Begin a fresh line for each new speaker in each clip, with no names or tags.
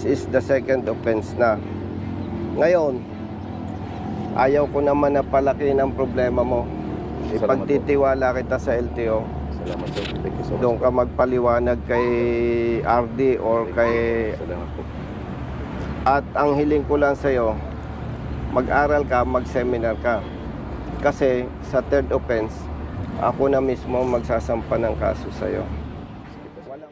is the second offense na. Ngayon, ayaw ko naman na palaki ng problema mo. Ipagtitiwala kita sa LTO.
Salamat po. Thank you so much.
Doon ka magpaliwanag kay RD or kay...
Salamat po.
At ang hiling ko lang sa'yo, mag-aral ka, mag-seminar ka. Kasi sa third offense, ako na mismo magsasampa ng kaso sa'yo.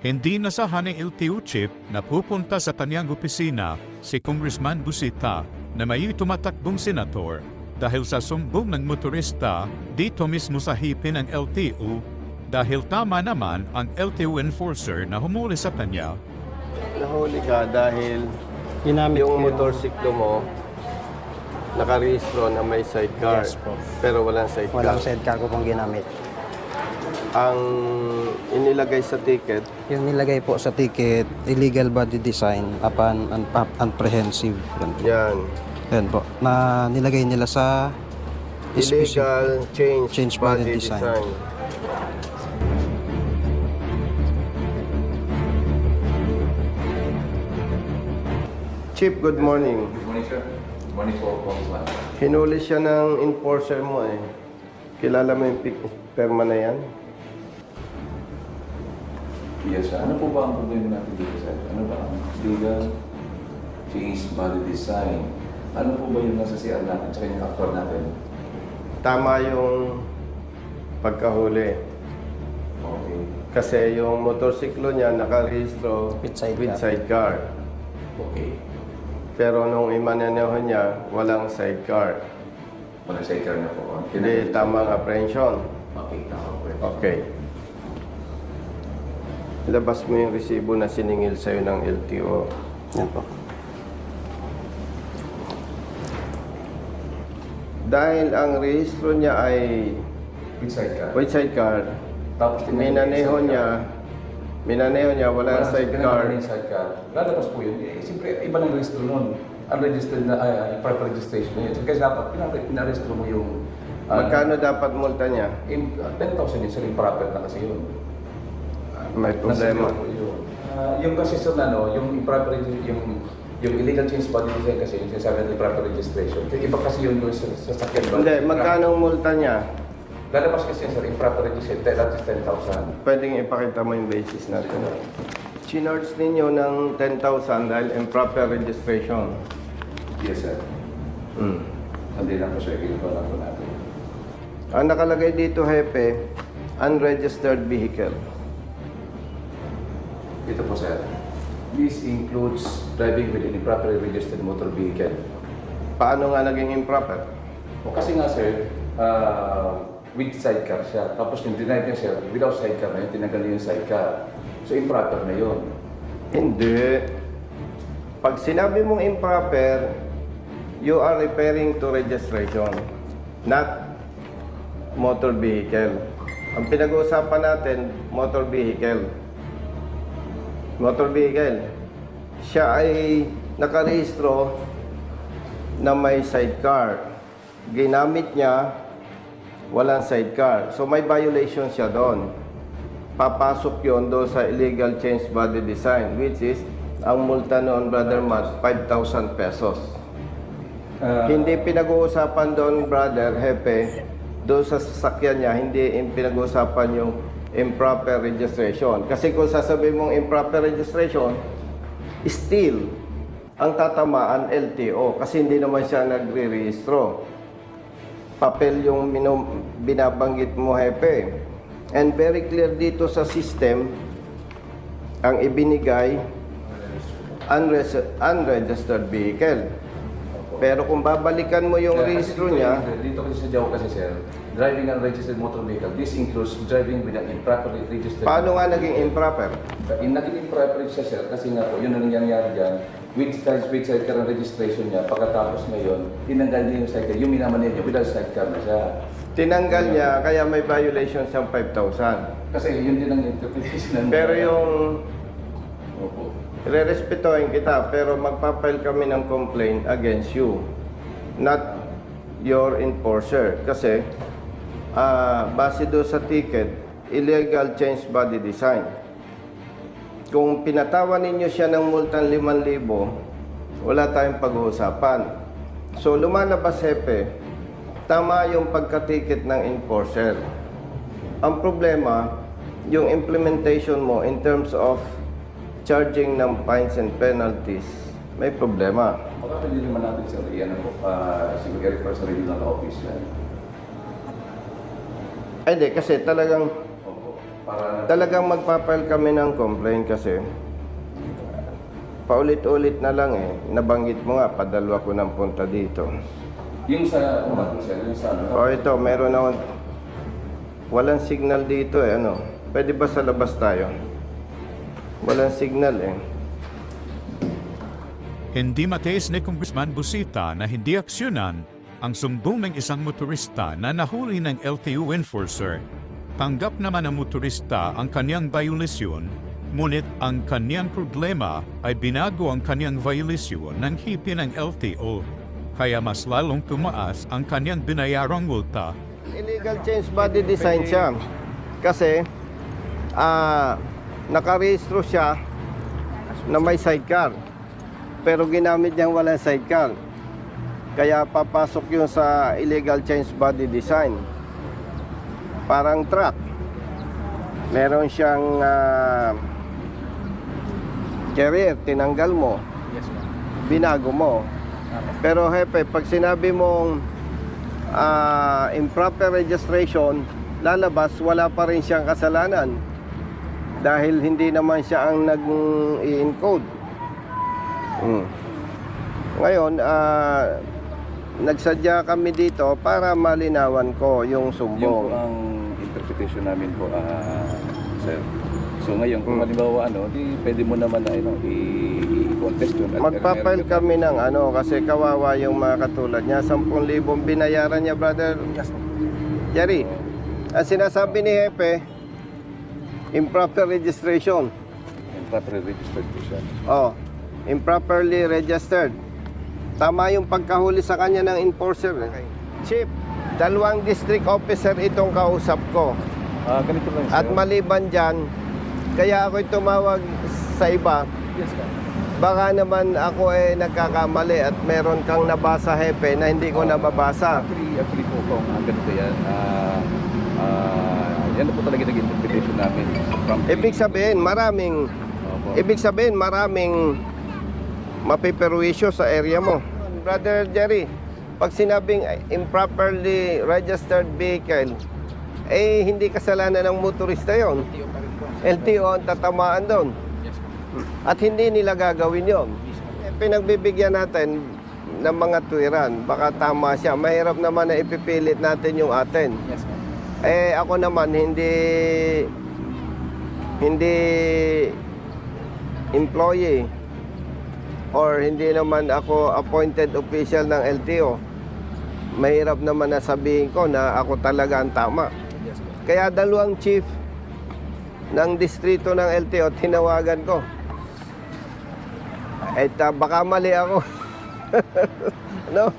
Hindi nasahan ng LTO chief na pupunta sa kanyang opisina si Congressman Busita na may tumatakbong senator dahil sa sumbong ng motorista dito mismo sa hipin ng LTO dahil tama naman ang LTO enforcer na humuli sa kanya.
Nahuli ka dahil
Ginamit
yung
ko
motorsiklo mo nakarehistro na may sidecar.
Yes po.
Pero walang sidecar.
Walang sidecar ko pong ginamit.
Ang inilagay sa ticket,
Yung nilagay po sa ticket, illegal body design upon apprehensive. Yan po.
yan.
Yan po. Na nilagay nila sa
Illegal change
body
body
design.
design. Chief, good morning.
Good morning, sir. Good morning po, Congressman.
Hinuli siya ng enforcer mo eh. Kilala mo yung perma na yan?
Yes, sir. Ano po ba ang problema natin dito, sir? Ano ba ang legal change body design? Ano po ba yung nasa CR natin at yung actual natin?
Tama yung pagkahuli.
Okay.
Kasi yung motorsiklo niya nakarehistro
With sidecar.
with sidecar.
Okay.
Pero nung imaneho niya, walang sidecar.
Walang sidecar na po.
Hindi tamang apprehension.
Okay, tama po.
Okay. Labas mo yung resibo na siningil sa'yo ng LTO.
Yan po.
Dahil ang rehistro niya ay
With sidecar.
with sidecar,
Tapos
minaneho niya, walang sidecar.
Yung sidecar. Lalabas po yun. Eh, siyempre, iba ng registro nun. Unregistered na, proper registration na yun. So, kasi dapat, pinarehistro mo yung...
Magkano dapat multa niya?
10,000 yun, sir, improper na kasi yun.
May problema.
Nasa po yun. Yung kasi sir na, no, yung improper, yung illegal change body design kasi, yung sinasabi natin improper registration. Kaya iba kasi yun sa sakyan ba?
Hindi, magkano ang multa niya?
Lalabas kasi sir, improper registration, that is 10,000.
Pwedeng ipakita mo yung basis natin. Chinarge ninyo ng 10,000 dahil improper registration.
Yes, sir. Hindi lang po sir, ginagawa lang po natin.
Ang nakalagay dito, Hepe, unregistered vehicle.
Ito po sir. This includes driving with an improperly registered motor vehicle.
Paano nga naging improper?
O kasi nga sir, with sidecar siya. Tapos yung denied niya sir, without sidecar na yun, tinanggal niya yung sidecar. So improper na yun.
Hindi. Pag sinabi mong improper, you are referring to registration, not motor vehicle. Ang pinag-uusapan natin, motor vehicle. Motor vehicle. Siya ay nakarehistro na may sidecar. Ginamit niya, walang sidecar. So may violation siya doon. Papasok yon doon sa illegal change body design, which is, ang multa noon, Brother Matt, 5,000 pesos. Hindi pinag-uusapan doon, Brother Hepe, doon sa sasakyan niya, hindi pinag-uusapan yung improper registration. Kasi kung sasabihin mong improper registration, still, ang tatamaan LTO kasi hindi naman siya nagre-rehistro. Papel yung binabanggit mo, Hepe. And very clear dito sa system, ang ibinigay, unregistered vehicle. Pero kung babalikan mo yung rehistro niya,
Dito kasi sa Jawa kasi sir, driving unregistered motor vehicle, this includes driving with an improperly registered...
paano nga naging improper?
Naging improper siya sir, kasi nga po, yun ang nangyayari dyan. With sidecar ang registration niya, pagkatapos ngayon, tinanggal niya yung sidecar, yung minamanil niya, without sidecar na siya.
Tinanggal niya, kaya may violation siyang 5,000.
Kasi yun din ang interpretation ng...
Pero yung
Opo.
re-respetuhin kita, pero magpapile kami ng complaint against you, not your enforcer. Kasi, base doon sa ticket, illegal change body design. Kung pinatawan ninyo siya ng multang 5,000, wala tayong pag-uusapan. So lumalabas, Hepe, tama yung pagkatiket ng enforcer. Ang problema, yung implementation mo in terms of charging ng fines and penalties, may problema.
Baka pwede naman natin sir, iyan po, siguro i-refer sa regional office yan.
Ay, hindi, kasi
Opo.
talagang magpapile kami ng complaint kasi paulit-ulit na lang eh. Nabanggit mo nga, padalwa ko ng punta dito.
Yung sa, sir, yung sa ano?
O ito, meron akong walang signal dito eh, ano. Pwede ba sa labas tayo? Walang signal eh.
Hindi matiis ni Congressman Busita na hindi aksyonan ang sumbong ng isang motorista na nahuli ng LTO enforcer. Tanggap naman ng motorista ang kanyang violasyon, ngunit ang kanyang problema ay binago ang kanyang violasyon ng hipi ng LTO. Kaya mas lalong tumaas ang kanyang binayarang multa.
Illegal change body design siya. Kasi, nakarehistro siya na may sidecar. Pero ginamit niyang walang sidecar. Kaya papasok yun sa illegal change body design. Parang truck. Meron siyang carrier, tinanggal mo. Binago mo. Pero Hepe, pag sinabi mong improper registration, lalabas, wala pa rin siyang kasalanan. Dahil hindi naman siya ang nag-i-encode. Ngayon, nagsadya kami dito para malinawan ko yung
Yung
sumbong.
po ang interpretation namin po, sir. So ngayon, kung halimbawa di pwede mo naman na i-contest yun. At
Magpapile kami ng kasi kawawa yung mga katulad niya. 10,000 binayaran niya, brother Jerry. Ang sinasabi ni Hepe, improper registration.
Improperly registered po siya.
Oh, improperly registered. Tama yung pagkahuli sa kanya ng enforcer. Chief, 2 district officer itong kausap ko.
Ganito lang, sir.
At maliban dyan, kaya ako'y tumawag sa iba.
Yes, sir.
Baka naman ako nagkakamali at meron kang nabasa, Hepe, na hindi ko nababasa.
Actually po, kung ganito yan, yan na po talaga naging interpretation namin.
Ibig sabihin, maraming mapiperwisyo sa area mo. Brother Jerry, pag sinabing improperly registered vehicle, hindi kasalanan ng motorista yon. LTO ang tatamaan doon. At hindi nila gagawin yon. Pinagbibigyan natin ng mga tuwiran, baka tama siya. Mahirap naman na ipipilit natin yung atin. Ako naman, hindi employee or hindi naman ako appointed official ng LTO. Mahirap naman na sabihin ko na ako talaga ang tama. Kaya 2 chief ng distrito ng LTO tinawagan ko. Baka mali ako. No?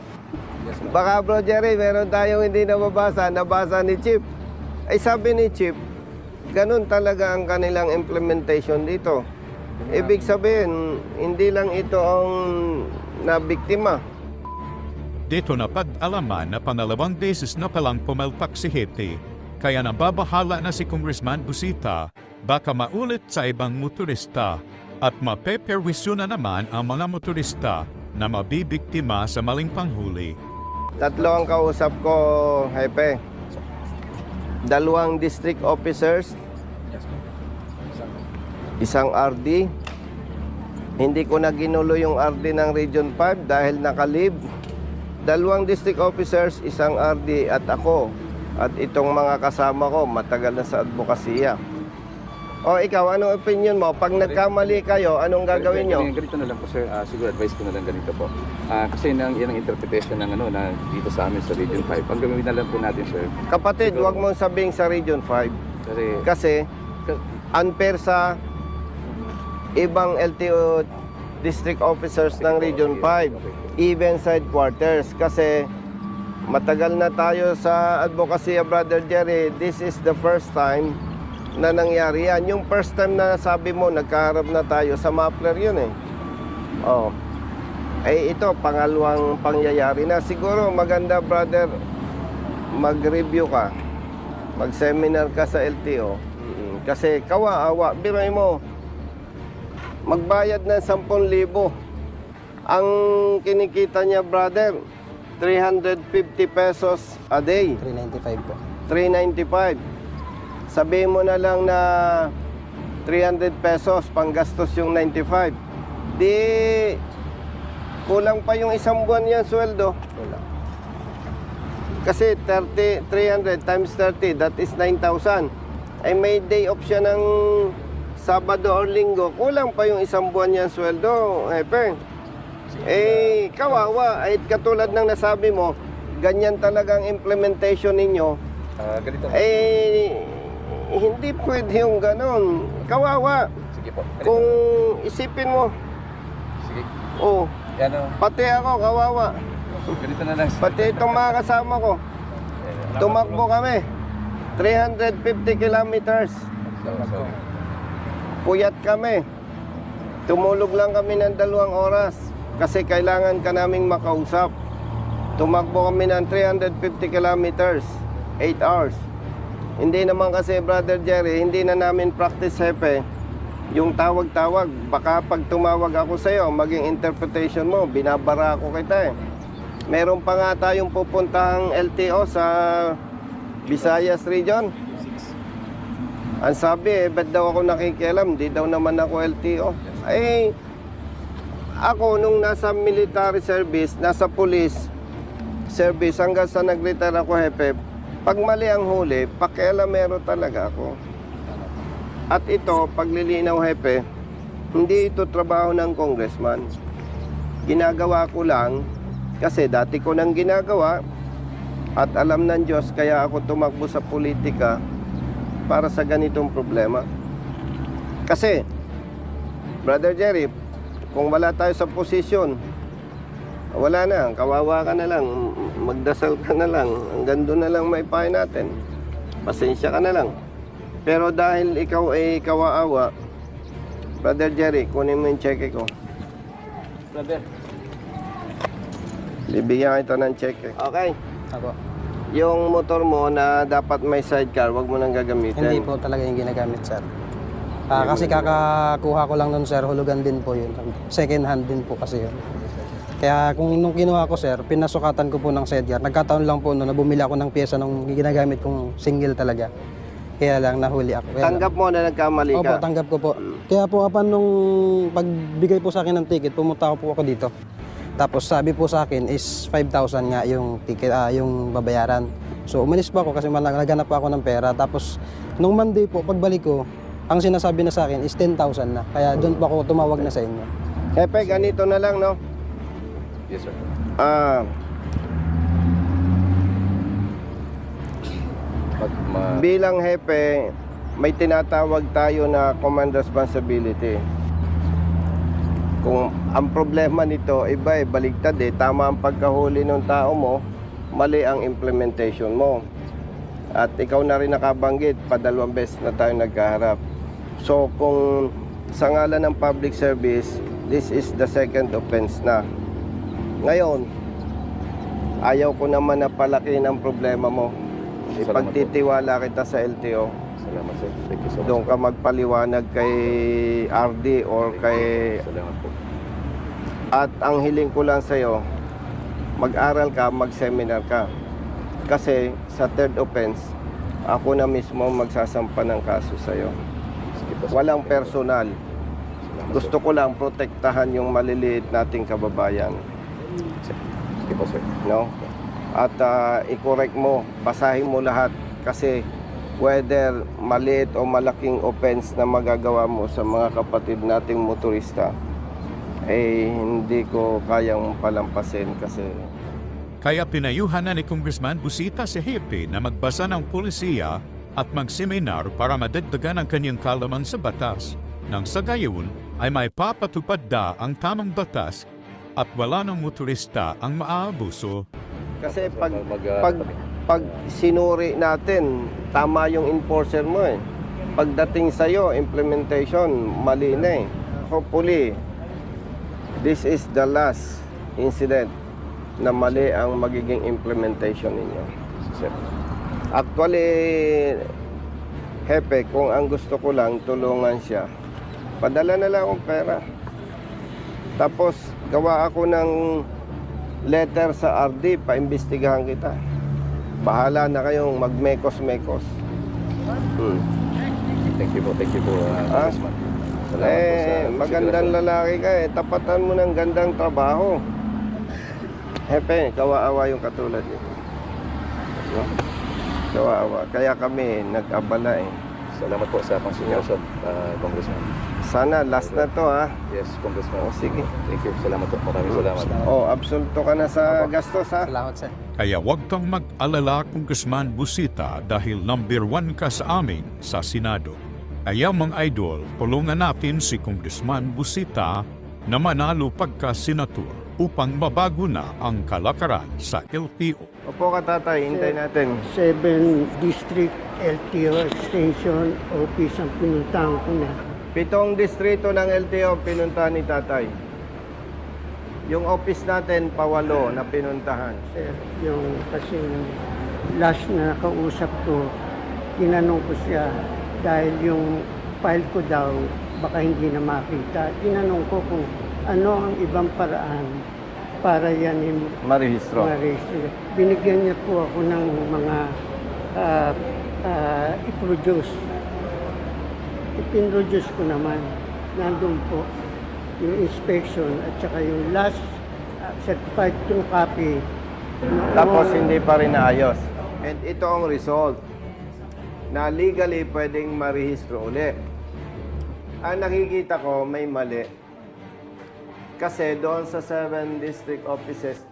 Baka bro Jerry, meron tayong hindi nababasa, nabasa ni chief. Sabi ni chief, ganun talaga ang kanilang implementation dito. Ibig sabihin, hindi lang ito ang nabiktima.
Dito na pag-alaman na pangalawang beses na palang pumalpak si Hepe, kaya nababahala na si Congressman Busita, baka maulit sa ibang motorista at mapeperwisyo na naman ang mga motorista na mabibiktima sa maling panghuli.
3 ang kausap ko, Hepe. 2 district officers, 1 RD. Hindi ko na ginulo yung RD ng Region 5 dahil nakalib. 2 district officers, 1 RD at ako. At itong mga kasama ko, matagal na sa advokasya. Ikaw, anong opinion mo? Pag nagkamali kayo, anong gagawin nyo?
Ganito na lang po, sir. Siguro advice ko na lang ganito po. Kasi yan ang interpretation ng na dito sa amin sa Region 5. Ang gawin na lang po natin, sir.
Kapatid, huwag mong sabing sa Region 5. Kasi unfair sa ibang LTO district officers ng Region 5, even sa headquarters. Kasi matagal na tayo sa advocacy, Brother Jerry. This is the first time na nangyari yan. Yung first time na sabi mo, nagkaharap na tayo sa muffler yun eh. Oh. Eh ito, pangalawang pangyayari na. Siguro maganda brother, mag-review ka. Mag-seminar ka sa LTO. Kasi kawawa, biray mo, magbayad ng 10,000. Ang kinikita niya brother, 350 pesos a day.
395 po.
395. Sabihin mo na lang na 300 pesos panggastos yung 95. Di kulang pa yung isang buwan yan sweldo. Kasi 300 times 30, that is 9,000. Ay may day off siya ng Sabado or Linggo, kulang pa yung isang buwan yan sweldo, Hepe. Eh, kawawa. Ay katulad ng nasabi mo, ganyan talagang implementation ninyo.
Ganito.
Hindi pwede yung ganon. Kawawa.
Sige po.
Kung isipin mo,
Sige.
oh,
Yan o.
pati ako, kawawa.
Ganito na lang.
Pati itong mga kasama ko, tumakbo kami. 350 kilometers. Puyat kami. Tumulog lang kami ng 2 oras kasi kailangan ka naming makausap. Tumakbo kami ng 350 kilometers, 8 hours. Hindi naman kasi, Brother Jerry, hindi na namin practice, Hepe, yung tawag-tawag. Baka pag tumawag ako sa'yo, maging interpretation mo, binabara ako kita eh. Meron pa nga tayong pupuntahang LTO sa Visayas region. Ang sabi ba't daw ako nakikialam? Di daw naman ako LTO. Eh, ako nung nasa military service, nasa police service, hanggang sa nag-retire ako, Hepe, pag mali ang huli, pakialamero talaga ako. At ito, paglilinaw, Hepe, hindi ito trabaho ng congressman. Ginagawa ko lang kasi dati ko nang ginagawa at alam ng Diyos kaya ako tumakbo sa politika para sa ganitong problema. Kasi, Brother Jerry, kung wala tayo sa posisyon, wala na, kawawa ka na lang, magdasal ka na lang, hanggang doon na lang maipahin natin. Pasensya ka na lang. Pero dahil ikaw ay kawaawa, Brother Jerry, kunin mo yung cheque ko.
Brother.
Bibigyan kita ng cheque. Okay.
Ako.
Yung motor mo na dapat may sidecar, wag mo nang gagamitin.
Hindi po talaga yung ginagamit, sir. Kasi kakakuha ko lang nun, sir, hulugan din po yun. Second hand din po kasi yun. Kaya kung nung kinuha ko, sir, pinasukatan ko po ng sidecar. Nagkataon lang po na bumili ako ng pyesa nung ginagamit kong single talaga. Kaya lang nahuli ako. Kaya
Tanggap mo na nagkamali
Opo,
ka.
tanggap ko po. Kaya po apan nung pagbigay po sa akin ng ticket, pumunta po ako dito. Tapos sabi po sa akin is 5,000 nga yung ticket, yung babayaran. So umalis pa ako kasi naghanap pa ako ng pera. Tapos nung Monday po, pagbalik ko, ang sinasabi na sa akin is 10,000 na. Kaya doon po ako tumawag na sa inyo.
Hepe, ganito na lang, no?
Yes, sir.
Bilang hepe, may tinatawag tayo na command responsibility. Kung ang problema nito, iba baligtad eh. Tama ang pagkahuli ng tao mo, mali ang implementation mo. At ikaw na rin nakabanggit, padalawang beses na tayo nagkaharap. So kung sa ngalan ng public service, this is the second offense na. Ngayon, ayaw ko naman na palaki ng problema mo. Ipagtitiwala kita sa LTO.
Salamat, sir. Thank you so much.
Doon ka magpaliwanag kay RD or kay...
Salamat po.
At ang hiling ko lang sa'yo, mag-aral ka, mag-seminar ka. Kasi sa third offense, ako na mismo magsasampa ng kaso sa'yo.
Sige po, sir.
Walang personal.
Salamat,
Gusto ko lang protektahan yung maliliit nating kababayan.
sir. Sige po, sir.
No? At i-correct mo, basahin mo lahat. Kasi whether maliit o malaking offense na magagawa mo sa mga kapatid nating motorista, eh hindi ko kayang palampasin kasi...
Kaya pinayuhan na ni Congressman Busita si Hepe na magbasa ng pulisiya at magseminar para madagdagan ang kanyang kalaman sa batas. Nang sa gayon ay may papatupad da ang tamang batas at wala ng motorista ang maaabuso.
Kasi pag sinuri natin, tama yung enforcer mo eh. pagdating sa'yo, implementation, mali na eh. Hopefully, this is the last incident na mali ang magiging implementation ninyo.
Sir.
Actually, Hepe, kung ang gusto ko lang, tulungan siya. Padala na lang akong pera. Tapos, gawa ako ng letter sa RD, paimbestigahan kita. Bahala na kayong magmekos-mekos.
Thank you po, Congressman. Salamat po sa
Magandang
konsiderasyon.
lalaki ka eh. Tapatan mo ng gandang trabaho. Hepe, kawawa yung katulad niyo. No? Kawawa. Kaya kami nag-abala eh.
Salamat po sa konsiderasyon, Congressman.
Sana last na to ha.
Yes, Congressman.
Sige.
Thank you. Salamat po. Maraming salamat.
Absolto ka na sa gastos ha.
Salamat, sir.
Kaya huwag kang mag-alala, Congressman Busita, dahil number 1 ka sa amin sa Senado. Kaya mga idol, tulungan natin si Congressman Busita na manalo pagka-senator upang mabago na ang kalakaran sa LTO.
Opo ka tatay, hintay natin.
7 District LTO Extension Office ang pinuntahan ko na.
7 distrito ng LTO pinuntahan ni tatay. Yung office natin, pawalo na pinuntahan.
Sir, yung kasi last na nakausap ko, tinanong ko siya dahil yung file ko daw baka hindi na makita. Tinanong ko kung ano ang ibang paraan para yan
Marehistro.
ma-register. Binigyan niya po ako ng mga i-produce. Ipinroduce ko naman. Nandun po yung inspection at saka yung last certified true copy.
Tapos hindi pa rin naayos. And ito ang result na legally pwedeng marehistro uli. Ang nakikita ko may mali. Kasi doon sa 7 district offices,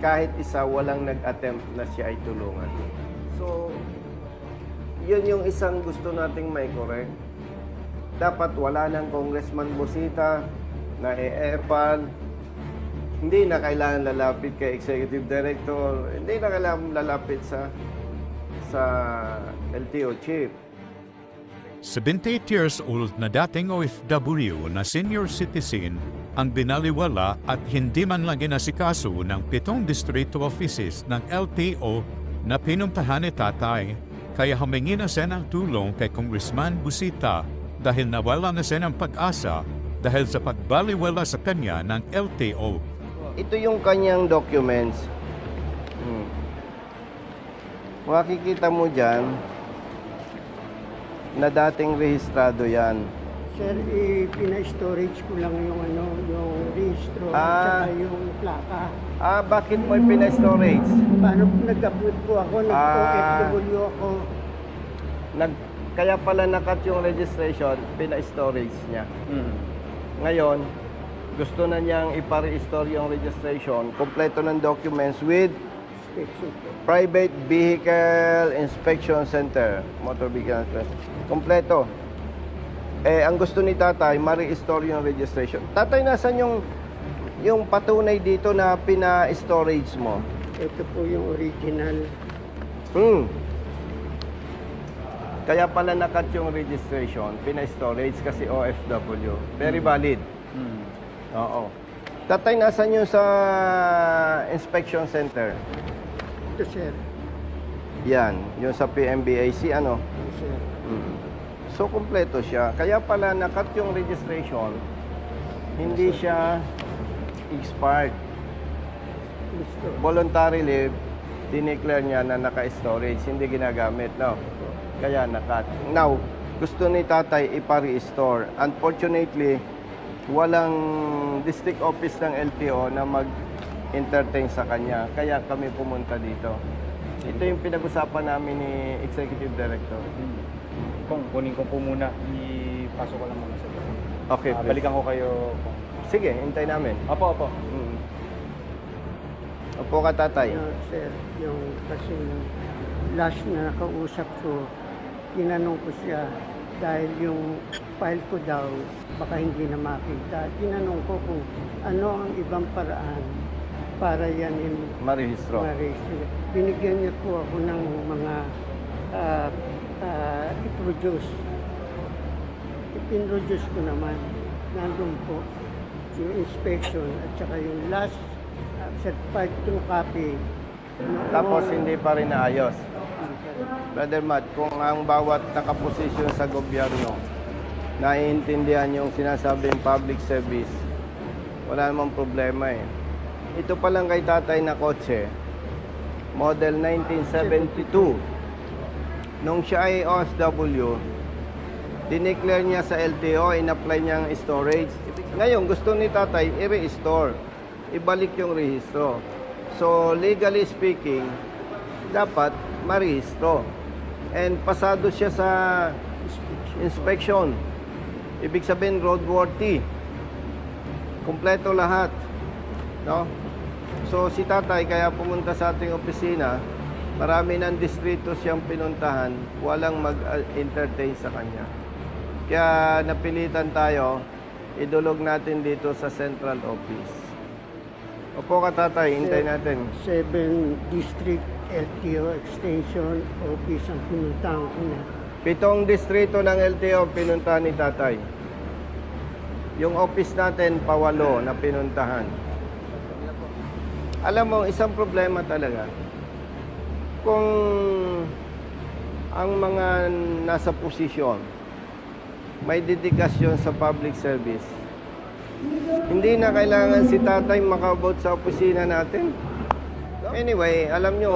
kahit isa walang nag-attempt na siya ay tulungan. So, yun yung isang gusto nating may correct. Dapat wala ng Congressman Busita na e-epal. Hindi na kailangan lalapit kay Executive Director. Hindi na kailangan lalapit sa LTO Chief.
78 years old na dating OFW na senior citizen ang binaliwala at hindi man lang inasikaso ng 7 distrito offices ng LTO na pinuntahan ni tatay. Kaya humingi na siya ng tulong kay Congressman Busita dahil nawala na siya ng pag-asa dahil sa pagbaliwala sa kanya ng LTO.
Ito yung kanyang documents. Makikita mo dyan na dating rehistrado yan.
Sir, pina-storage ko lang yung yung registro at
Ah.
saka yung plaka.
Bakit mo pina-storage?
Paano nag-upload po ako, nag-OFW ako.
Kaya pala nakat yung registration, pina-storage niya. Ngayon, gusto na niyang ipa-restore yung registration, kompleto ng documents with
Inspection po.
Private Vehicle Inspection Center. Motor Vehicle Inspection. Kompleto. Ang gusto ni tatay, ma-restore yung registration. Tatay, nasan yung patunay dito na pina-storage mo?
Ito po yung original.
Kaya pala nakat yung registration, pina-storage kasi OFW. Very valid. Oo. Tatay, nasan yung sa inspection center?
Ito, sir.
Yan, yung sa PMBAC, ano?
Ito, sir.
So, kompleto siya. Kaya pala nakat yung registration, hindi siya expired.
Gusto.
Voluntarily, dineclare niya na naka-storage, hindi ginagamit, no? Kaya nakat. Now, gusto ni tatay ipa-restore. Unfortunately, walang district office ng LTO na mag-entertain sa kanya. Kaya kami pumunta dito. Ito yung pinag-usapan namin ni Executive Director.
Kung kunin ko po muna, ipasok ko lang muna sa loob.
Okay, please.
Balikan ko kayo.
Sige, hintay namin.
Opo, opo.
Opo ka, tatay.
Sir, yung kasi last na nakausap ko, tinanong ko siya dahil yung file ko daw baka hindi na makita. Tinanong ko kung ano ang ibang paraan para yan
Marehistro.
ma-register. Binigyan niya po ako ng mga i-produce. Ipinroduce ko naman. Nandun po yung inspection at saka yung last certified true copy.
Tapos hindi pa rin naayos. Brother Matt, kung ang bawat nakaposisyon sa gobyerno naiintindihan yung sinasabing public service, wala namang problema eh. Ito pa lang kay tatay na kotse, model 1972. Nung siya ay OFW, dineclare niya sa LTO, in-apply niya ang storage. Ngayon, gusto ni tatay i-restore, ibalik yung rehistro. So, legally speaking, dapat marehistro. And pasado siya sa inspection. Ibig sabihin, roadworthy. Kumpleto lahat. No? So, si tatay, kaya pumunta sa ating opisina, marami ng distrito siyang pinuntahan, walang mag-entertain sa kanya. Kaya napilitan tayo, idulog natin dito sa central office. Opo ka tatay, hintay natin.
7 District LTO Extension Office ang pinuntahan ko na.
7 distrito ng LTO pinuntahan ni tatay. Yung office natin, pawalo na pinuntahan. Alam mo, isang problema talaga. Kung ang mga nasa posisyon, may dedikasyon sa public service, hindi na kailangan si tatay makaabot sa opisina natin. Anyway, alam nyo,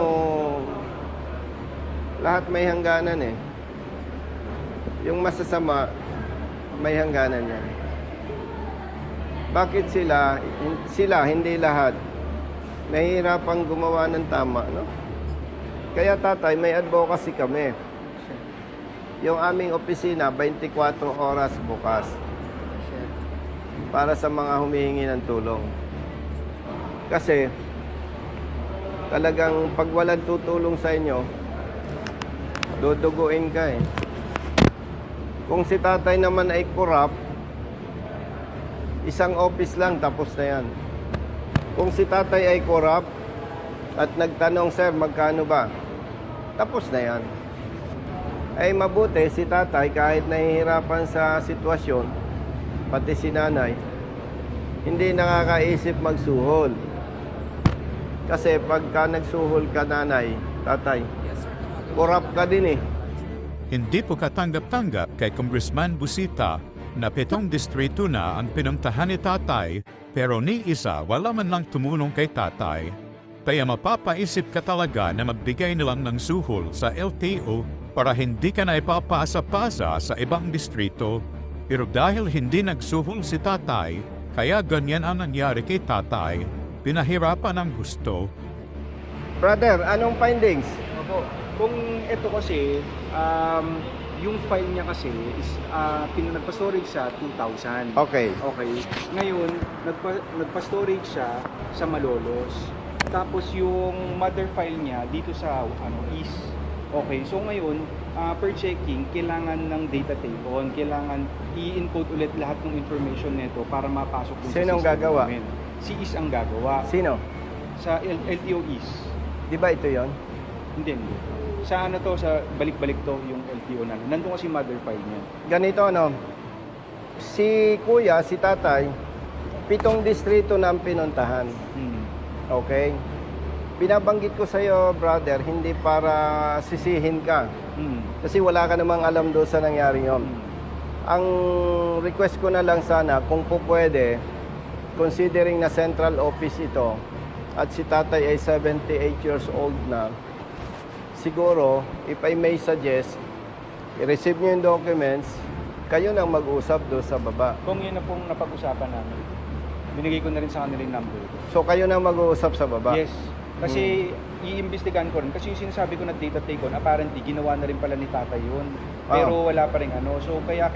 lahat may hangganan eh. Yung masasama, may hangganan yan. Bakit sila, hindi lahat, nahihirapang gumawa ng tama, no? Kaya tatay, may advocacy kami. Yung aming opisina, 24 oras bukas. Para sa mga humihingi ng tulong. Kasi, talagang pag walang tutulong sa inyo, duduguin ka eh. Kung si tatay naman ay corrupt, isang office lang, tapos na yan. Kung si tatay ay corrupt, at nagtanong, sir, magkano ba? Tapos na yan. Ay mabuti, si tatay, kahit nahihirapan sa sitwasyon, pati si nanay, hindi nakakaisip magsuhol. Kasi pagka nagsuhol ka, nanay, tatay, corrupt ka din eh.
Hindi po katanggap-tanggap kay Congressman Busita na 7 distrito na ang pinuntahan ni tatay pero ni isa wala man lang tumulong kay tatay. Kaya mapapaisip ka talaga na magbigay nilang ng suhol sa LTO para hindi ka na ipapasa-pasa sa ibang distrito. Pero dahil hindi nagsuhol si tatay, kaya ganyan ang nangyari kay tatay, pinahirapan ng gusto.
Brother, anong findings?
Opo. Kung ito kasi, yung file niya kasi is nagpa-storage siya 2,000.
Okay.
Okay. Ngayon, nagpa-storage siya sa Malolos. Tapos yung mother file niya dito sa is. Okay. So ngayon, per checking, kailangan ng data take on. Kailangan i-encode ulit lahat ng information nito para mapasok dun sa
Sinong
system
gagawa?
namin. Si is ang gagawa.
Sino?
Sa LTO is.
Di ba ito yon?
Hindi. Sa ano to, sa balik-balik to yung LTO na. Nandun kasi mother file niya.
Ganito, no? Si kuya, si tatay, 7 distrito na ang pinuntahan. Okay? Binabanggit ko sa'yo, brother, hindi para sisihin ka. Kasi wala ka namang alam doon sa nangyari yun. Ang request ko na lang sana, kung po pwede, considering na central office ito, at si tatay ay 78 years old na, siguro, if I may suggest, i-receive nyo yung documents, kayo nang mag-usap doon sa baba.
Kung yun na pong napag-usapan namin, binigay ko na rin sa kanila yung number ko.
So kayo nang mag-uusap sa baba?
Yes. Kasi iimbestigahan ko rin. Kasi yung sinasabi ko na data take on, apparently, ginawa na rin pala ni tatay yun. Pero wala pa rin ano. So kaya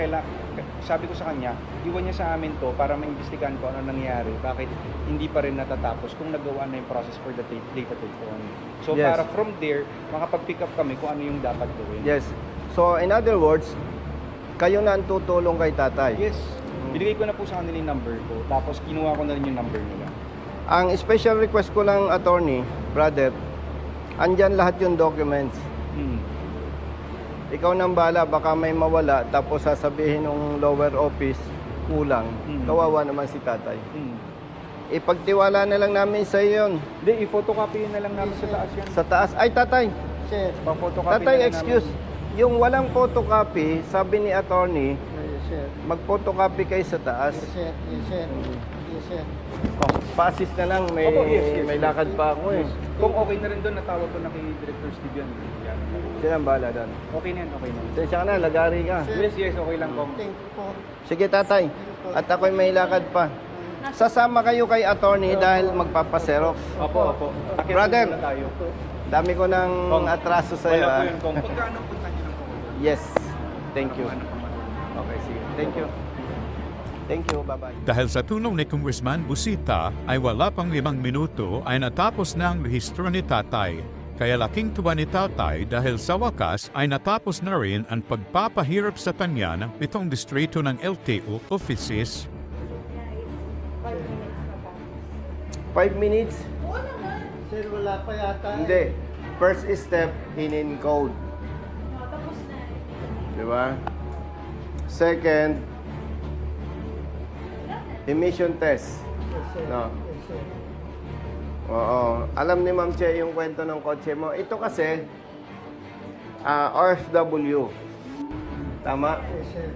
sabi ko sa kanya, iwan niya sa amin to para maimbestigahan ko ano nangyari. Bakit hindi pa rin natatapos kung nagawa na yung process for the data take on. So
Yes.
para from there, makapag-pick up kami kung ano yung dapat gawin.
Yes. So in other words, kayo na ang tutulong kay tatay.
Yes. Binigay ko na po sa kanila yung number ko. Tapos kinuha ko na rin yung number nila.
Ang special request ko lang, attorney, brother, andyan lahat yung documents. ikaw nang bala, baka may mawala, tapos sasabihin ng lower office, kulang. Kawawa naman si tatay. Ipagtiwala na lang namin sa iyo yun.
Hindi, i-photocopy na lang namin sa taas yan.
Sa taas, ay tatay,
Sir,
Pa-photocopy
tatay,
na lang
excuse. Yung walang photocopy, sabi ni attorney,
yes, sir.
mag-photocopy kayo sa taas.
Yes, sir. Yes, sir. Yes, sir.
Oh, pa-assist na lang, may,
Opo, yes,
may lakad pa ako eh.
Kung okay na rin doon, natawag ko na kay Director Steve yan. Yan.
Sila ang bahala doon.
Okay na yan, okay na.
Sensya ka na, lagari ka.
Yes, yes, okay lang po.
Thank you po.
Sige tatay, at ako'y may lakad pa. Sasama kayo kay attorney dahil magpapaserok.
Opo, opo. Akyat
Brother.
muna tayo.
Dami ko ng
Kong,
atraso sa iyo.
Wala po
ah.
yun, Kong. Pagkano punta niyo lang po?
Yes. Thank you. Okay, sige. Thank you. Thank you. Bye-bye.
Dahil sa tulong ni Congressman Busita ay wala pang 5 minuto ay natapos na ang rehistro ni tatay. Kaya laking tuwa ni tatay dahil sa wakas ay natapos na rin ang pagpapahirap sa kanya ng 7 distrito ng LTO offices.
5 minutes?
Sir, wala pa yata.
Hindi. First step, in code. Di ba? Second, emission test.
Yes, sir.
No.
Yes, sir.
Oo. Alam ni Ma'am Che yung kwento ng kotse mo. Ito kasi, OFW. Tama?
Yes, sir.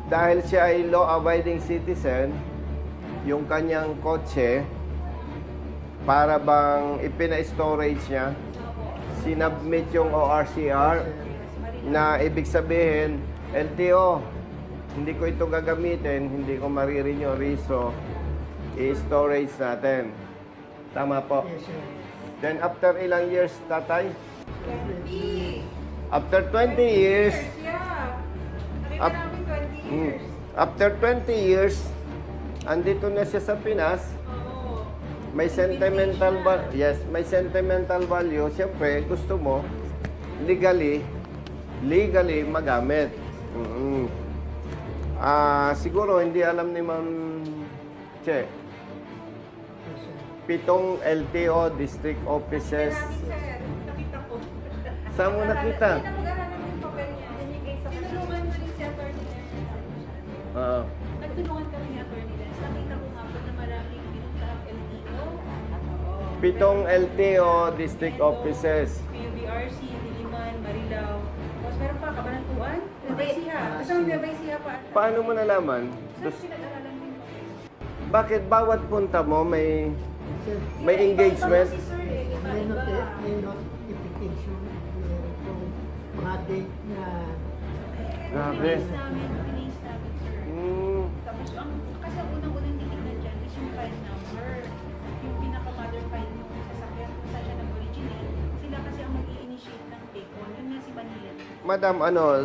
Dahil siya ay law-abiding citizen, yung kanyang kotse, para bang ipina-storage niya, sinubmit yung ORCR na ibig sabihin, LTO, hindi ko ito gagamitin, hindi ko marirenew reso, i-storage natin. Tama po.
Yes, sir.
Then after ilang years, tatay? After 20 years, Up- after 20 years, andito na siya sa Pinas, may sentimental may sentimental value. Siyempre, gusto mo legally magamit. Siguro hindi alam ni Ma'am Che. 7 LTO district offices.
Nakita ko.
Saan mo nakita?
Pinag-aralan yung papel niya. Tinulungan mo rin si Atty. Lens.
Ah,
Nagtulungan kami ni Atty. Lens. Nakita ko nga po na maraming pinuntahan LTO.
7 LTO district offices.
PUBRC, Diliman, Marilao. Tapos meron pa, Kabanatuan. Nabaysiha. Kasama may nabaysiha pa.
Paano mo nalaman?
Tapos pinag-aralan din po.
Bakit bawat punta mo may
Sir,
engagement?
Si Sir, eh.
may
Iba-iba.
notification. Meron pong mga date na
Grabe.
Pinace namin, sir. Tapos kasi ang unang-unang titignan dyan is yung file number. Yung pinaka-mother file ng sasakyan kung saan siya nag-originate. Sila kasi ang mag-i-initiate ng take-on. Yun nga si Manila.
Madam,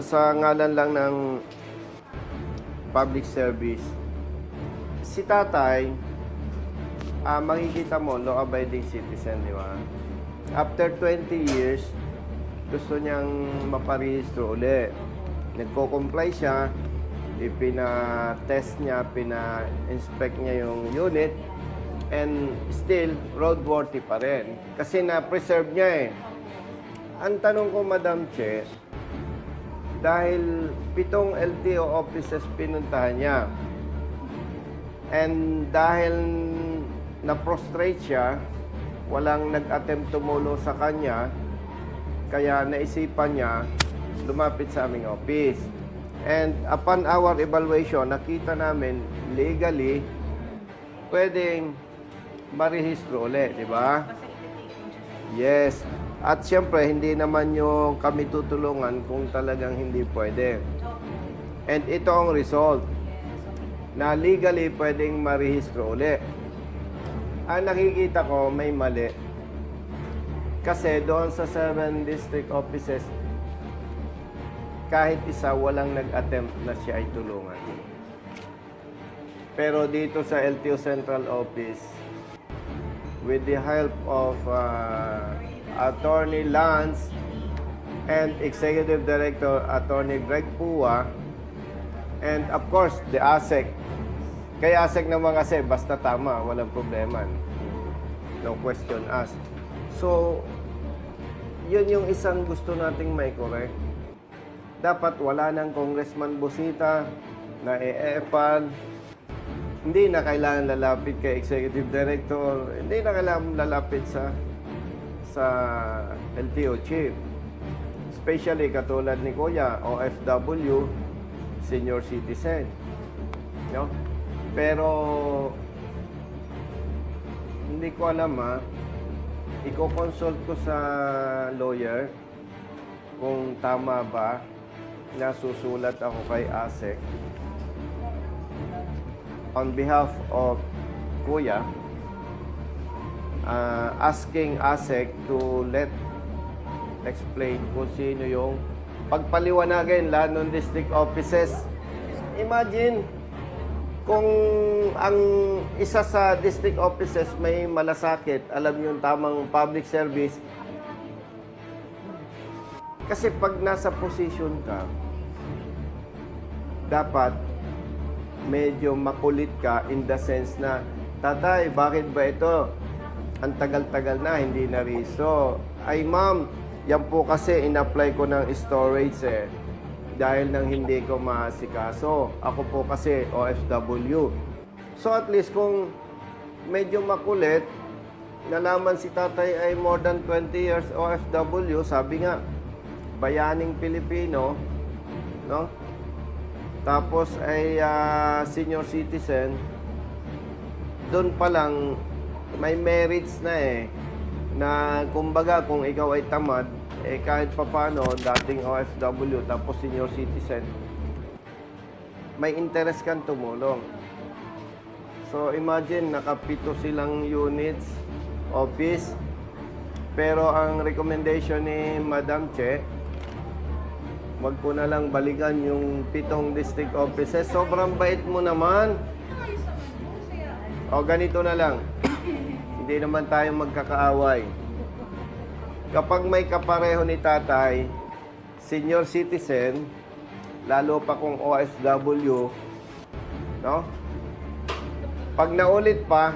sa ngalan lang ng public service, si tatay, makikita mo, law-abiding citizen, di ba? After 20 years, gusto niyang maparehistro uli. Nagko-comply siya, ipina-test niya, pina-inspect niya yung unit, and still, roadworthy pa rin. Kasi na-preserve niya eh. Ang tanong ko, Madam Che, dahil 7 LTO offices pinuntahan niya, and dahil na-prostrate siya, walang nag-attempt tumulong sa kanya, kaya naisipan niya lumapit sa aming office. And upon our evaluation, nakita namin legally pwedeng marehistro ulit, di ba? Yes. At siyempre, hindi naman yung kami tutulungan kung talagang hindi pwede. And ito ang result na legally pwedeng marehistro ulit. Ang nakikita ko, may mali. Kasi doon sa 7 district offices, kahit isa walang nag-attempt na siya ay tulungan. Pero dito sa LTO Central Office, with the help of Attorney Lance and Executive Director Attorney Greg Pua, and of course, the ASEC. Kay ASEC naman kasi, basta tama, walang problema. No question asked. So, yun yung isang gusto nating may correct. dapat wala ng Congressman Busita na e-epal. Hindi na kailangan lalapit kay Executive Director, hindi na kailangan lalapit sa LTO Chief. Especially katulad ni Kuya, OFW, senior citizen. No? Pero hindi ko alam i-consult ko sa lawyer kung tama ba na susulat ako kay ASEC on behalf of Kuya, asking ASEC to explain kung sino yung pagpaliwanagin lahat ng district offices. Imagine kung ang isa sa district offices may malasakit, alam yung tamang public service. Kasi pag nasa position ka, dapat medyo makulit ka in the sense na, tatay, bakit ba ito? Ang tagal-tagal na, hindi na riso. Ay ma'am, yan po kasi in-apply ko ng storage dahil nang hindi ko maasikaso. Ako po kasi OFW. So at least kung medyo makulit, nalaman si tatay ay more than 20 years OFW, sabi nga, bayaning Pilipino, no? Tapos ay senior citizen, doon pa lang may merits na na kumbaga kung ikaw ay tamad, kahit papano, dating OFW, tapos senior citizen, may interest kang tumulong. So imagine, nakapito silang units, office, pero ang recommendation ni Madam Che, wag po na lang balikan yung 7 district offices. Sobrang bait mo naman. O ganito na lang. Hindi naman tayo magkakaaway. Kapag may kapareho ni tatay, senior citizen, lalo pa kung OFW, no? Pag naulit pa,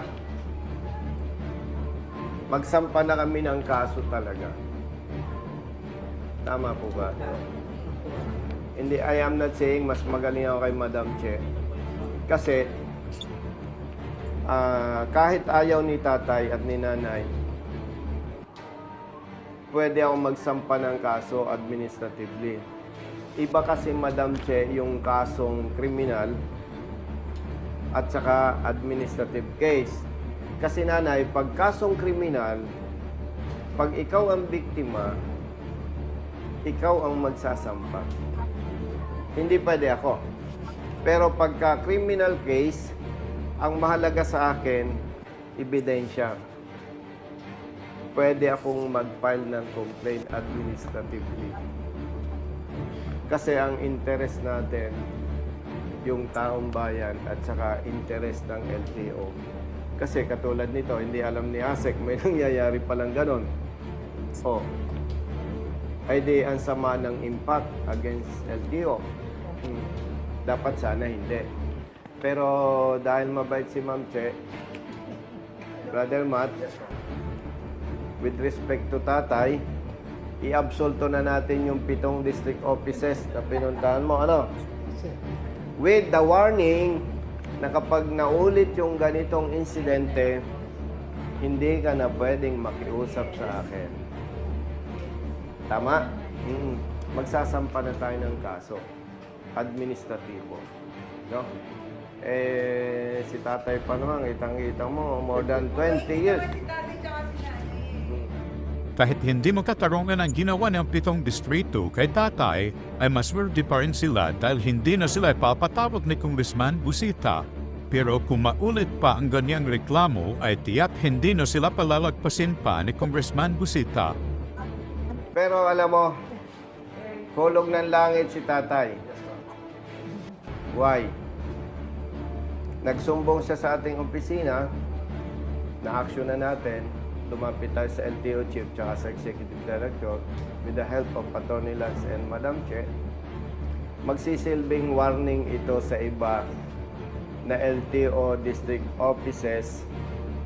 magsampa na kami ng kaso talaga. Tama po ba? Hindi, I am not saying mas magaling ako kay Madam Che. Kasi, kahit ayaw ni tatay at ni nanay, pwede akong magsampa ng kaso administratively. Iba kasi, Madam Che, yung kasong kriminal at saka administrative case. Kasi nanay, pag kasong kriminal, pag ikaw ang biktima, ikaw ang magsasampa. Hindi pwede ako. Pero pagka criminal case, ang mahalaga sa akin, ebidensya. Pwede akong mag-file ng complaint administratively. Kasi ang interest natin, yung taong bayan at saka interest ng LTO. Kasi katulad nito, hindi alam ni ASEC, may nangyayari palang ganon. O, ay di ang sama ng impact against LTO. Dapat sana hindi. Pero dahil mabait si Ma'am Che, Brother Matt, with respect to tatay, i-absolto na natin yung 7 district offices na pinuntahan mo. Ano? With the warning na kapag naulit yung ganitong insidente, hindi ka na pwedeng makiusap sa akin. Tama? Magsasampa na tayo ng kaso. Administratibo. No? Si tatay pa naman, kitang-kita mo, more than 20 years.
Kahit hindi mo katarungan ang ginawa ng 7 distrito kay tatay, ay maswerte pa rin sila dahil hindi na sila ipapatawag ni Congressman Busita. Pero kung maulit pa ang ganyang reklamo, ay tiyak hindi na sila palalagpasin pa ni Congressman Busita.
Pero alam mo, hulog ng langit si tatay. Why? Nagsumbong siya sa ating opisina, na-action na natin, lumapit tayo sa LTO Chief tsaka sa Executive Director with the help of Attorney Lance and Madam Che. Magsisilbing warning ito sa iba na LTO district offices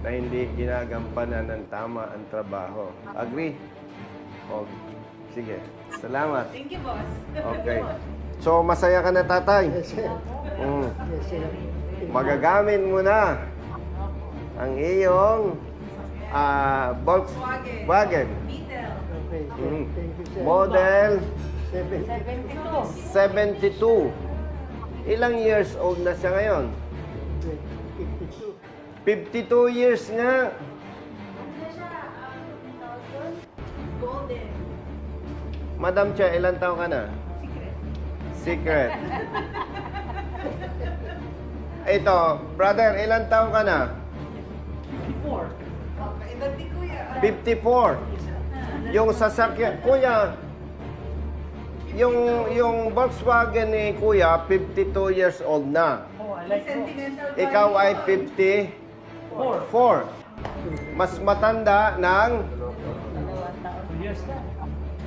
na hindi ginagampanan ng tama ang trabaho. Agree? O, Sige. Salamat.
Thank you, boss.
Okay. So, masaya ka na, tatay?
Yes, sir.
Mm.
Yes, sir.
Magagamit mo na ang iyong Volkswagen.
Beetle.
Okay, sir.
Mm.
Thank you, sir.
Model
72.
72. Ilang years old na siya ngayon?
52.
52 years nga.
Golden.
Madam Che, ilang taon ka na? Secret. Ito, brother, ilang taon ka na?
54. Okay, edad ni Kuya.
54. Yung sasakyan, kuya, yung Volkswagen ni kuya, 52 years old na.
Sentimental value.
Ikaw ay 54. Mas matanda ng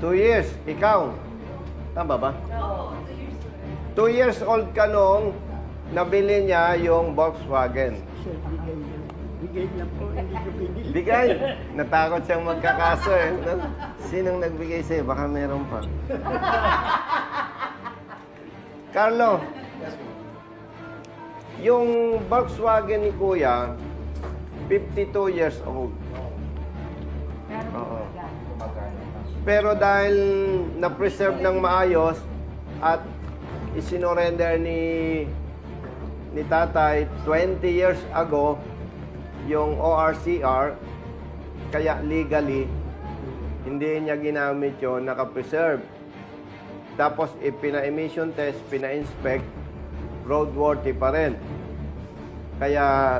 2 years. Ikaw, tama ba?
Oo, 2 years.
2 years old ka nung nabili niya yung Volkswagen.
Sir, bigay lang. Bigay lang po, hindi ko binili.
Bigay. Natakot siyang magkakaso eh. No? Sinong nagbigay sa'yo? Baka meron pa. Carlo, yung Volkswagen ni Kuya, 52 years old. Oo. Pero dahil na-preserve ng maayos at isinorender ni tatay 20 years ago yung ORCR, kaya legally hindi niya ginamit yun, naka-preserve. Tapos ipina-emission test, pina-inspect, roadworthy pa rin. Kaya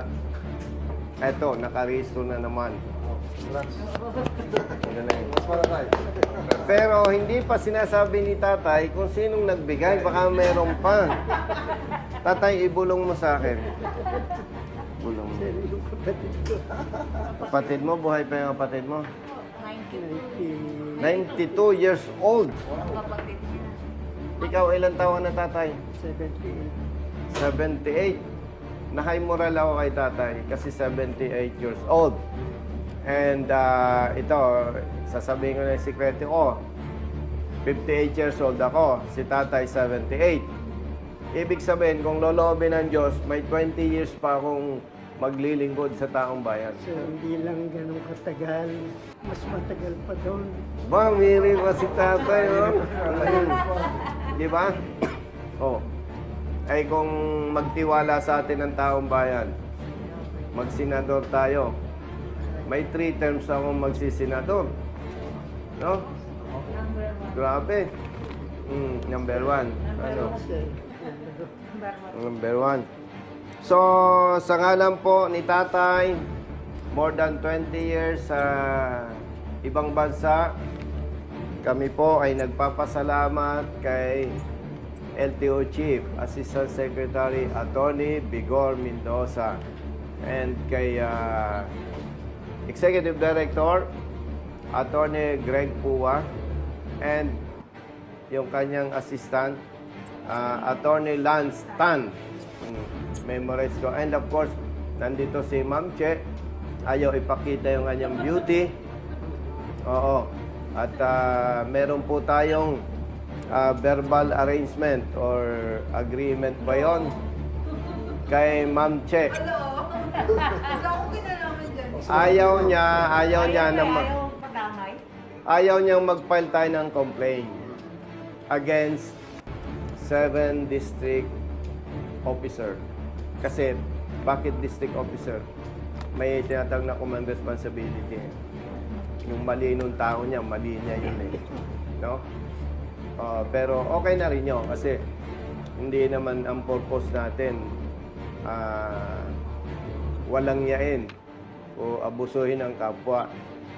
eto, naka-register na naman. Pero hindi pa sinasabi ni tatay kung sinong nagbigay, baka meron pa. Tatay, ibulong mo sa akin. Bulong mo.
Sir, yung kapatid ko.
Kapatid mo, buhay pa yung kapatid mo?
90.
92 years old.
Kapatid niya.
Ikaw, ilang taon na tatay?
78.
78. Naka-immoral ako kay tatay kasi 78 years old. And ito, sasabihin ko na yung sikreto ko. 58 years old ako, si tatay 78. Ibig sabihin, kung loloobin ng Diyos, may 20 years pa akong maglilingkod sa taong bayan.
Sir, hindi lang ganun katagal. Mas matagal pa doon.
Ba, miri pa si tatay, oh. Di ba? Oh. Ay kung magtiwala sa atin ng taong bayan, magsenador tayo. May 3 terms akong magsisenador. No? Grabe. Number 1. Ano? Number 1. So, sa ngalan po ni tatay, more than 20 years sa ibang bansa, kami po ay nagpapasalamat kay LTO Chief, Assistant Secretary Attorney Bigor Mendoza, and kay Executive Director Attorney Greg Pua, and yung kanyang assistant Attorney Lance Tan. Memorize ko. And of course, nandito si Ma'am Che. Ayaw ipakita yung kanyang beauty. Oo. At meron po tayong verbal arrangement or agreement ba yun? Kay Ma'am Che.
Hello. Wala akong kinalaman dyan.
Ayaw niya na
Ayaw padamay.
ayaw niyang mag-file tayo ng complaint against 7 district officer. Kasi, bakit district officer? May tinatawag na command responsibility. Yung mali nung tao niya, mali niya yun eh. No? Pero okay na rin yun kasi hindi naman ang purpose natin walang yain o abusuhin ang kapwa.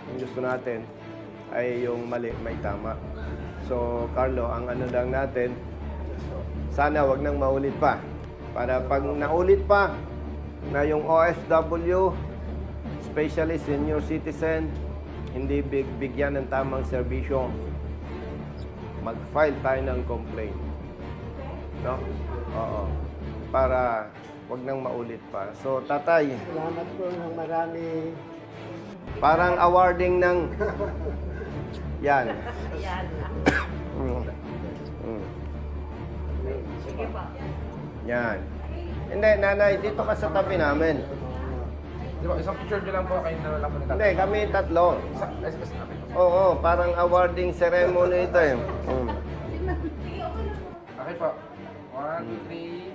Yung gusto natin ay yung mali may tama. So, Carlo, ang ano lang natin, sana wag nang maulit pa. Para pag naulit pa na yung OFW, especially senior citizen, hindi bigyan ng tamang serbisyo, mag-file tayo ng complaint. No? Oo. Para wag nang maulit pa. So, tatay,
Salamat po ng marami.
parang awarding ng Yan.
Yan.
Mm. Mm.
Sige po.
Yan. Hindi, nanay, dito ka sa tabi namin.
Di ba, isang picture nyo lang po kayo na lang po
Hindi, kami tatlo. Oo, parang awarding ceremony ito eh. Mm.
Okay po. 1, 2,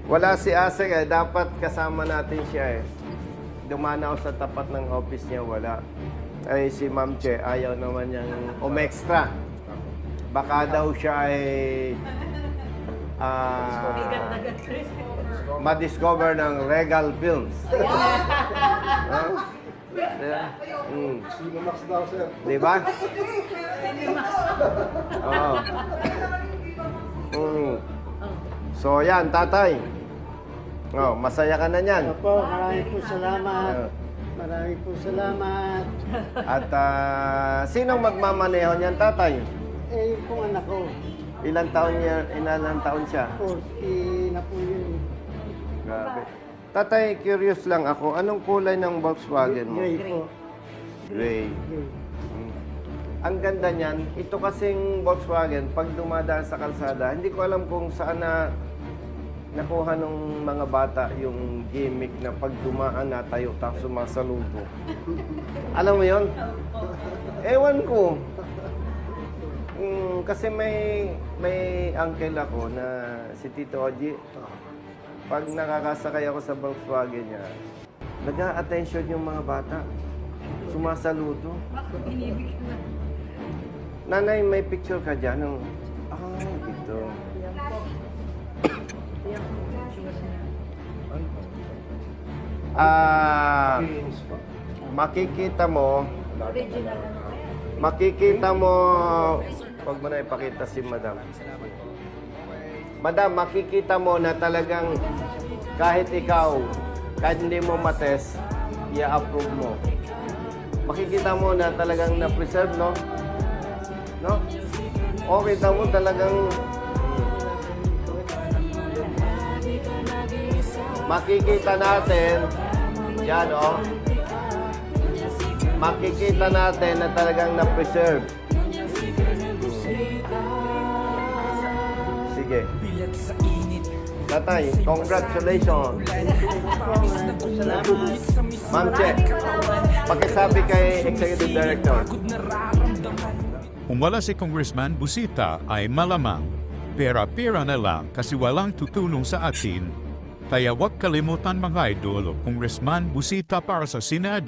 3.
Wala si Asek eh, dapat kasama natin siya eh. Dumanaw sa tapat ng office niya, wala. Ay si Ma'am Che, ayaw naman niyang umextra. Baka daw siya ay ma-discover ng Regal Films. Huh? Yeah. Mm. Di ba? Oo. Mm. So yan, tatay. Oh, masaya ka na niyan.
Opo, maraming po salamat.
Yeah.
Maraming po salamat.
At sinong magmamaneho niyan, tatay?
Eh, yung pong anak ko,
Ilang taon siya?
40 na po yun.
Grabe. Tatay, curious lang ako. Anong kulay ng Volkswagen mo?
Gray po.
Gray.
Gray.
Mm. Ang ganda niyan, ito kasing Volkswagen, pag dumadaan sa kalsada, hindi ko alam kung saan na nakuha ng mga bata yung gimmick na pag dumaan na tayo tapos sumasaludo. Alam mo yon? Ewan ko. Kasi may uncle ako na si Tito Oji. Pag nakakasakay ako sa Volkswagen niya, nag-a-attention yung mga bata. Sumasaludo.
Bakit binibigyan na?
Nanay, may picture ka dyan? Ito.
Yan po. Yan po.
Makikita mo,
Original ano kaya?
wag mo na ipakita si Madam. Madam, makikita mo na talagang kahit ikaw, kahit hindi mo matest, i-approve mo. Makikita mo na talagang na-preserve, no? No? O, kita mo talagang makikita natin, yan, oh. Makikita natin na talagang na-preserve. Sige. Tatay, congratulations. Ma'am Che, pakisabi kay Executive Director.
Kung wala si Congressman Busita ay malamang pera-pera na lang kasi walang tutulong sa atin. Kaya huwag kalimutan mga idol, Congressman Busita para sa Senado.